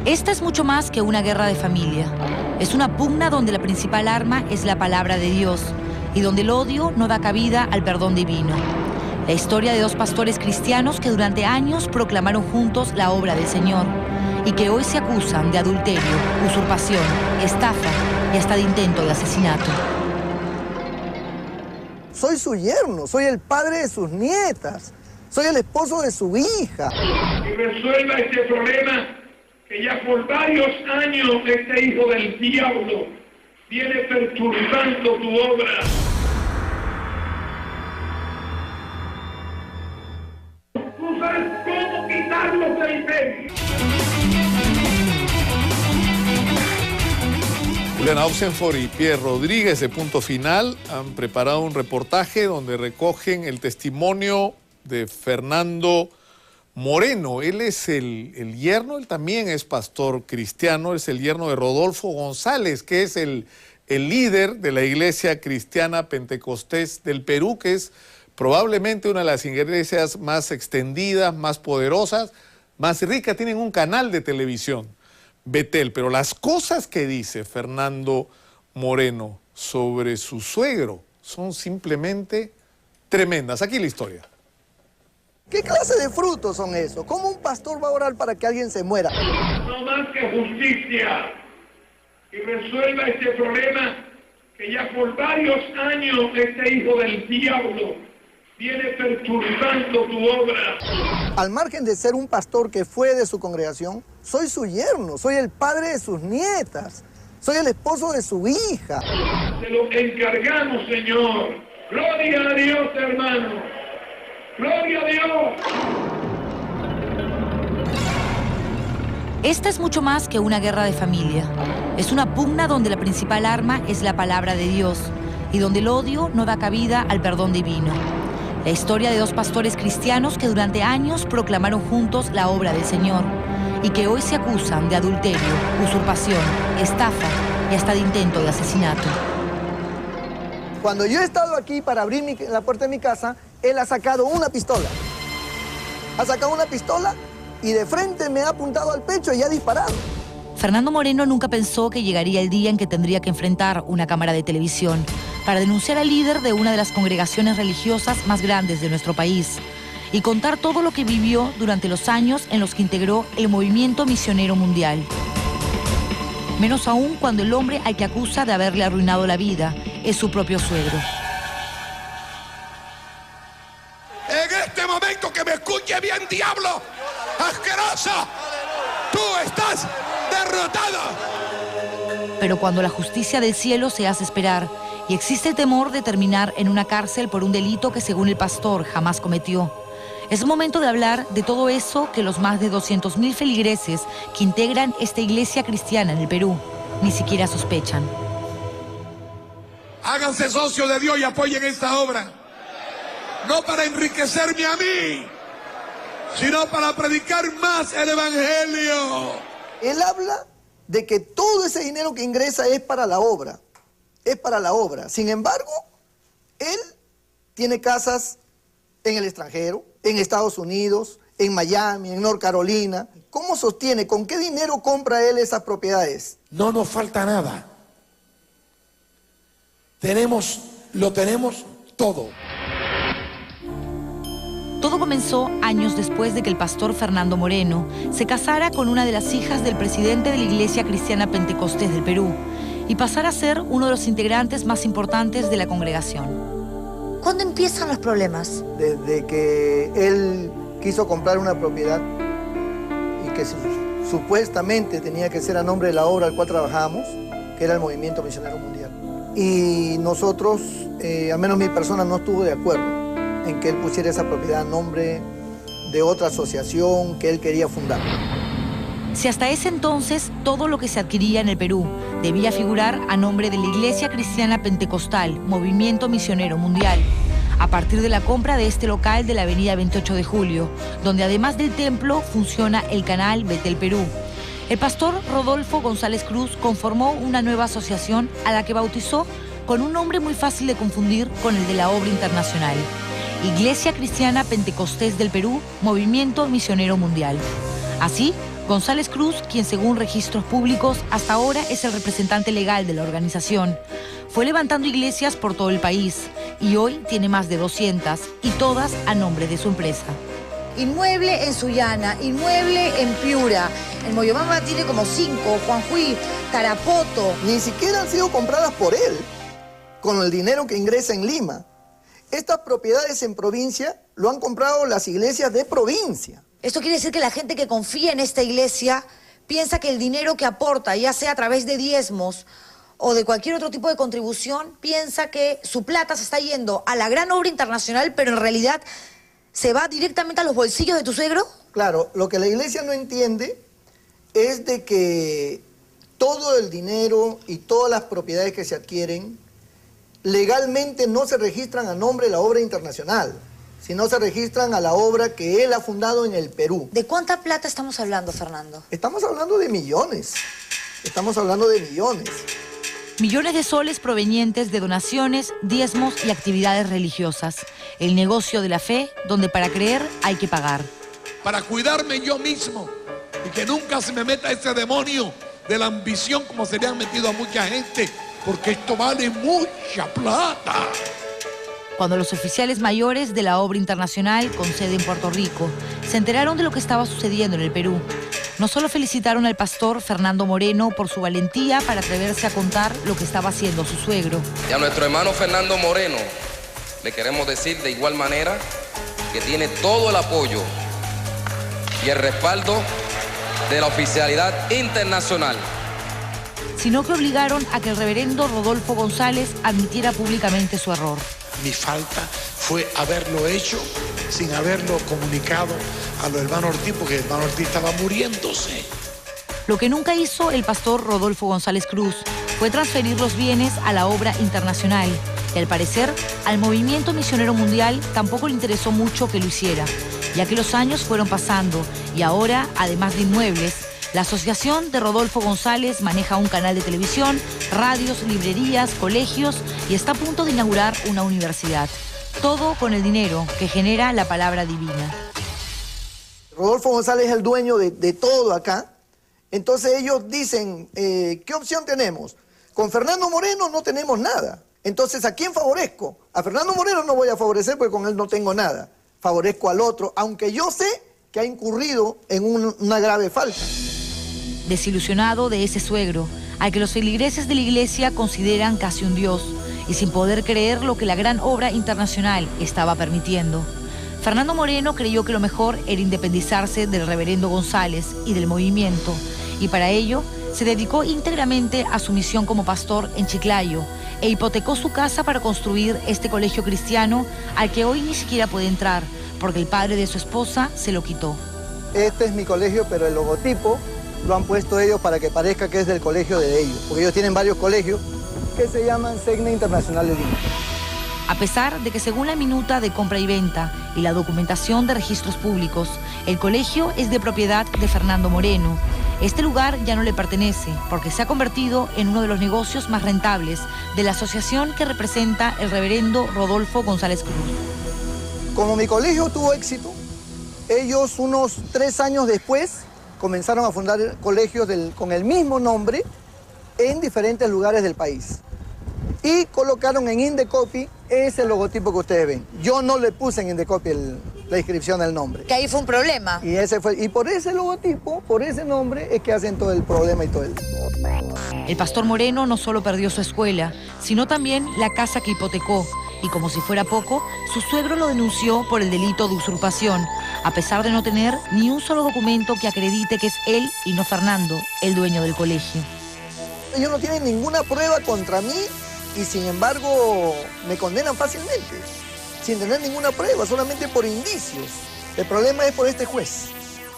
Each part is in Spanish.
Esta es mucho más que una guerra de familia. Es una pugna donde la principal arma es la palabra de Dios y donde el odio no da cabida al perdón divino. La historia de dos pastores cristianos que durante años proclamaron juntos la obra del Señor y que hoy se acusan de adulterio, usurpación, estafa y hasta de intento de asesinato. Soy su yerno, soy el padre de sus nietas, soy el esposo de su hija. Y resuelva este problema que ya por varios años este hijo del diablo viene perturbando tu obra. Tú sabes cómo quitarlos del medio. Julián Auxenford y Pierre Rodríguez de Punto Final han preparado un reportaje donde recogen el testimonio de Fernando Moreno. Él es el yerno, él también es pastor cristiano, es el yerno de Rodolfo González, que es el líder de la Iglesia Cristiana Pentecostés del Perú, que es probablemente una de las iglesias más extendidas, más poderosas, más ricas. Tienen un canal de televisión, Betel, pero las cosas que dice Fernando Moreno sobre su suegro son simplemente tremendas. Aquí la historia. ¿Qué clase de frutos son esos? ¿Cómo un pastor va a orar para que alguien se muera? No más que justicia. Y resuelva este problema que ya por varios años este hijo del diablo viene perturbando tu obra. Al margen de ser un pastor que fue de su congregación, soy su yerno, soy el padre de sus nietas, soy el esposo de su hija. Te lo encargamos, Señor. Gloria a Dios, hermano. Gloria a Dios. Esta es mucho más que una guerra de familia. Es una pugna donde la principal arma es la palabra de Dios y donde el odio no da cabida al perdón divino. La historia de dos pastores cristianos que durante años proclamaron juntos la obra del Señor y que hoy se acusan de adulterio, usurpación, estafa y hasta de intento de asesinato. Cuando yo he estado aquí para abrir la puerta de mi casa, él ha sacado una pistola. Ha sacado una pistola y de frente me ha apuntado al pecho y ha disparado. Fernando Moreno nunca pensó que llegaría el día en que tendría que enfrentar una cámara de televisión para denunciar al líder de una de las congregaciones religiosas más grandes de nuestro país y contar todo lo que vivió durante los años en los que integró el movimiento misionero mundial. Menos aún cuando el hombre al que acusa de haberle arruinado la vida es su propio suegro. En este momento que me escuche bien, diablo, asqueroso, tú estás derrotado. Pero cuando la justicia del cielo se hace esperar y existe el temor de terminar en una cárcel por un delito que según el pastor jamás cometió, es momento de hablar de todo eso que los más de 200.000 feligreses que integran esta iglesia cristiana en el Perú ni siquiera sospechan. Háganse socios de Dios y apoyen esta obra. No para enriquecerme a mí, sino para predicar más el evangelio. Él habla de que todo ese dinero que ingresa es para la obra. Es para la obra. Sin embargo, él tiene casas en el extranjero, en Estados Unidos, en Miami, en North Carolina. ¿Cómo sostiene? ¿Con qué dinero compra él esas propiedades? No nos falta nada. Lo tenemos todo. Todo comenzó años después de que el pastor Fernando Moreno se casara con una de las hijas del presidente de la Iglesia Cristiana Pentecostés del Perú y pasara a ser uno de los integrantes más importantes de la congregación. ¿Cuándo empiezan los problemas? Desde que él quiso comprar una propiedad y que supuestamente tenía que ser a nombre de la obra al cual trabajamos, que era el Movimiento Misionero Mundial. Y nosotros, al menos mi persona, no estuvo de acuerdo en que él pusiera esa propiedad a nombre de otra asociación que él quería fundar. Si hasta ese entonces todo lo que se adquiría en el Perú debía figurar a nombre de la Iglesia Cristiana Pentecostal, Movimiento Misionero Mundial, a partir de la compra de este local de la avenida 28 de Julio, donde además del templo funciona el canal Betel Perú, el pastor Rodolfo González Cruz conformó una nueva asociación a la que bautizó con un nombre muy fácil de confundir con el de la obra internacional: Iglesia Cristiana Pentecostés del Perú, Movimiento Misionero Mundial. Así, González Cruz, quien según registros públicos hasta ahora es el representante legal de la organización, fue levantando iglesias por todo el país y hoy tiene más de 200 y todas a nombre de su empresa. Inmueble en Sullana, inmueble en Piura, en Moyobamba tiene como 5, Juanjuy, Tarapoto. Ni siquiera han sido compradas por él, con el dinero que ingresa en Lima. Estas propiedades en provincia lo han comprado las iglesias de provincia. Esto quiere decir que la gente que confía en esta iglesia piensa que el dinero que aporta, ya sea a través de diezmos o de cualquier otro tipo de contribución, piensa que su plata se está yendo a la gran obra internacional, pero en realidad se va directamente a los bolsillos de tu suegro. Claro, lo que la iglesia no entiende es de que todo el dinero y todas las propiedades que se adquieren legalmente no se registran a nombre de la obra internacional, sino se registran a la obra que él ha fundado en el Perú. ¿De cuánta plata estamos hablando, Fernando? Estamos hablando de millones. Estamos hablando de millones. Millones de soles provenientes de donaciones, diezmos y actividades religiosas. El negocio de la fe, donde para creer hay que pagar. Para cuidarme yo mismo y que nunca se me meta ese demonio de la ambición como se le han metido a mucha gente, porque esto vale mucha plata. Cuando los oficiales mayores de la obra internacional, con sede en Puerto Rico, se enteraron de lo que estaba sucediendo en el Perú, no solo felicitaron al pastor Fernando Moreno por su valentía para atreverse a contar lo que estaba haciendo su suegro. Y a nuestro hermano Fernando Moreno le queremos decir de igual manera que tiene todo el apoyo y el respaldo de la oficialidad internacional. Sino que obligaron a que el reverendo Rodolfo González admitiera públicamente su error. Mi falta fue haberlo hecho sin haberlo comunicado a los hermanos Ortiz, porque el hermano Ortiz estaba muriéndose. Lo que nunca hizo el pastor Rodolfo González Cruz fue transferir los bienes a la obra internacional. Y al parecer, al movimiento misionero mundial tampoco le interesó mucho que lo hiciera, ya que los años fueron pasando y ahora, además de inmuebles, la asociación de Rodolfo González maneja un canal de televisión, radios, librerías, colegios y está a punto de inaugurar una universidad. Todo con el dinero que genera la palabra divina. Rodolfo González es el dueño de todo acá. Entonces ellos dicen, ¿qué opción tenemos? Con Fernando Moreno no tenemos nada. Entonces, ¿a quién favorezco? A Fernando Moreno no voy a favorecer porque con él no tengo nada. Favorezco al otro, aunque yo sé que ha incurrido en una grave falta. Desilusionado de ese suegro, al que los feligreses de la iglesia consideran casi un dios, y sin poder creer lo que la gran obra internacional estaba permitiendo, Fernando Moreno creyó que lo mejor era independizarse del reverendo González y del movimiento, y para ello se dedicó íntegramente a su misión como pastor en Chiclayo, e hipotecó su casa para construir este colegio cristiano al que hoy ni siquiera puede entrar, porque el padre de su esposa se lo quitó. Este es mi colegio, pero el logotipo lo han puesto ellos para que parezca que es del colegio de ellos, porque ellos tienen varios colegios que se llaman Segna Internacional de Lima. A pesar de que según la minuta de compra y venta y la documentación de registros públicos, el colegio es de propiedad de Fernando Moreno, este lugar ya no le pertenece porque se ha convertido en uno de los negocios más rentables de la asociación que representa el reverendo Rodolfo González Cruz. Como mi colegio tuvo éxito, ellos unos 3 años después comenzaron a fundar colegios con el mismo nombre en diferentes lugares del país. Y colocaron en Indecopy ese logotipo que ustedes ven. Yo no le puse en Indecopy la inscripción del nombre. Que ahí fue un problema. Y por ese logotipo, por ese nombre, es que hacen todo el problema y todo el... El pastor Moreno no solo perdió su escuela, sino también la casa que hipotecó. Y como si fuera poco, su suegro lo denunció por el delito de usurpación, a pesar de no tener ni un solo documento que acredite que es él y no Fernando, el dueño del colegio. Ellos no tienen ninguna prueba contra mí y sin embargo me condenan fácilmente, sin tener ninguna prueba, solamente por indicios. El problema es por este juez,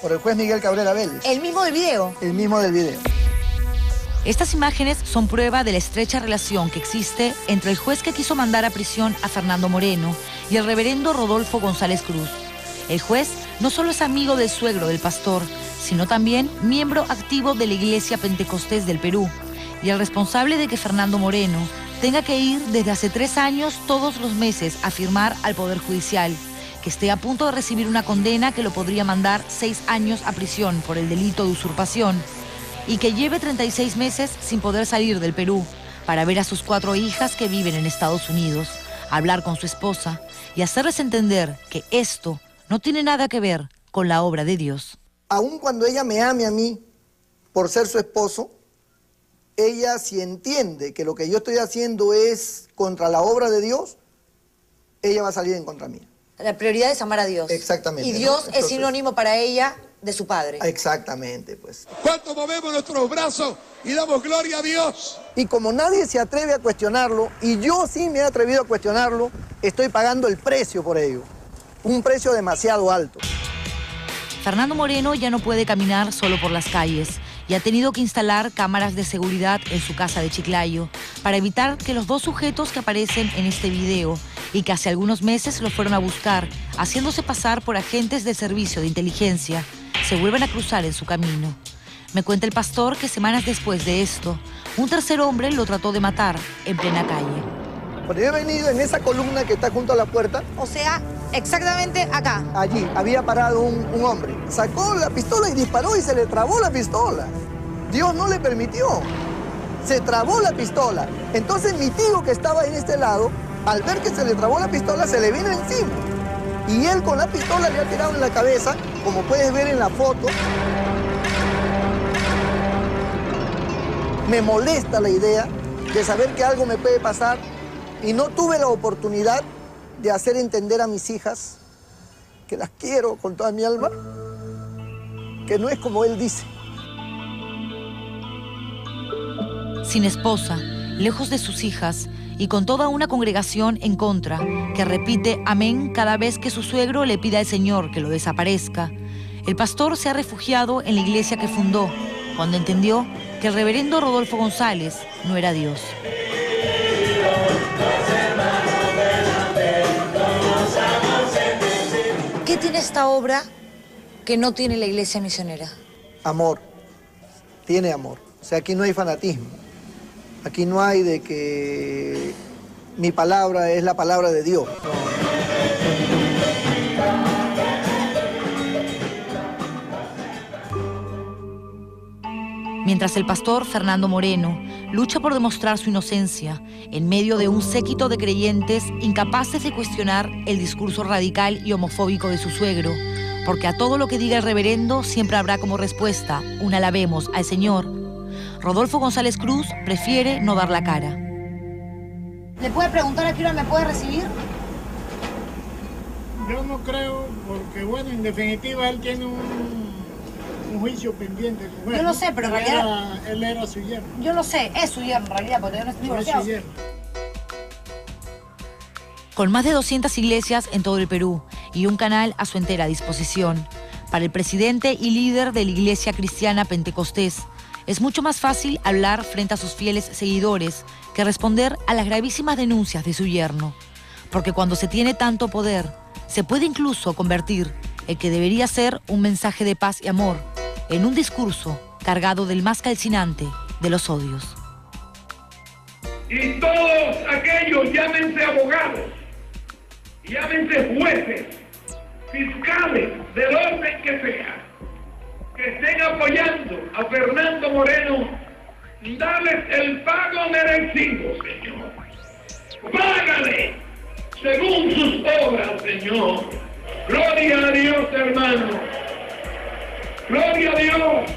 por el juez Miguel Cabrera Vélez. ¿El mismo del video? El mismo del video. Estas imágenes son prueba de la estrecha relación que existe entre el juez que quiso mandar a prisión a Fernando Moreno y el reverendo Rodolfo González Cruz. El juez no solo es amigo del suegro del pastor, sino también miembro activo de la Iglesia Pentecostés del Perú, y el responsable de que Fernando Moreno tenga que ir desde hace 3 años todos los meses a firmar al Poder Judicial, que esté a punto de recibir una condena que lo podría mandar 6 años a prisión por el delito de usurpación y que lleve 36 meses sin poder salir del Perú para ver a sus 4 hijas que viven en Estados Unidos, hablar con su esposa y hacerles entender que esto no tiene nada que ver con la obra de Dios. Aun cuando ella me ame a mí por ser su esposo, ella si entiende que lo que yo estoy haciendo es contra la obra de Dios, ella va a salir en contra mía. La prioridad es amar a Dios. Exactamente. Y Dios ¿no? Entonces, es sinónimo para ella de su Padre. Exactamente, pues. ¿Cuánto movemos nuestros brazos y damos gloria a Dios? Y como nadie se atreve a cuestionarlo, y yo sí me he atrevido a cuestionarlo, estoy pagando el precio por ello. Un precio demasiado alto. Fernando Moreno ya no puede caminar solo por las calles y ha tenido que instalar cámaras de seguridad en su casa de Chiclayo para evitar que los 2 sujetos que aparecen en este video y que hace algunos meses lo fueron a buscar, haciéndose pasar por agentes del servicio de inteligencia, se vuelvan a cruzar en su camino. Me cuenta el pastor que semanas después de esto, un tercer hombre lo trató de matar en plena calle. Cuando yo he venido en esa columna que está junto a la puerta, O sea, exactamente acá. allí había parado un hombre. Sacó la pistola y disparó y se le trabó la pistola. Dios no le permitió. Se trabó la pistola. Entonces mi tío que estaba en este lado, al ver que se le trabó la pistola, se le vino encima. Y él con la pistola le ha tirado en la cabeza, como puedes ver en la foto. Me molesta la idea de saber que algo me puede pasar y no tuve la oportunidad de hacer entender a mis hijas que las quiero con toda mi alma, que no es como él dice. Sin esposa, lejos de sus hijas y con toda una congregación en contra, que repite amén cada vez que su suegro le pide al Señor que lo desaparezca, el pastor se ha refugiado en la iglesia que fundó, cuando entendió que el reverendo Rodolfo González no era Dios. ¿Qué tiene esta obra que no tiene la iglesia misionera? Amor, tiene amor. O sea, aquí no hay fanatismo. Aquí no hay de que mi palabra es la palabra de Dios. Mientras el pastor Fernando Moreno lucha por demostrar su inocencia en medio de un séquito de creyentes incapaces de cuestionar el discurso radical y homofóbico de su suegro, porque a todo lo que diga el reverendo siempre habrá como respuesta un alabemos al Señor, Rodolfo González Cruz prefiere no dar la cara. ¿Le puede preguntar a qué hora me puede recibir? Yo no creo, porque bueno, en definitiva él tiene un juicio pendiente con él. Yo lo sé, pero en realidad... Él era su yerno. Yo lo sé, es su yerno en realidad, porque yo no estoy Era divorciado. su yerno. Con más de 200 iglesias en todo el Perú y un canal a su entera disposición, para el presidente y líder de la Iglesia Cristiana Pentecostés, es mucho más fácil hablar frente a sus fieles seguidores que responder a las gravísimas denuncias de su yerno. Porque cuando se tiene tanto poder, se puede incluso convertir el que debería ser un mensaje de paz y amor en un discurso cargado del más calcinante de los odios. Y todos aquellos, llámense abogados, llámense jueces, fiscales, del orden que sea, que estén apoyando a Fernando Moreno, dales el pago merecido, Señor. Págale según sus obras, Señor. Gloria a Dios, hermano. Gloria a Dios.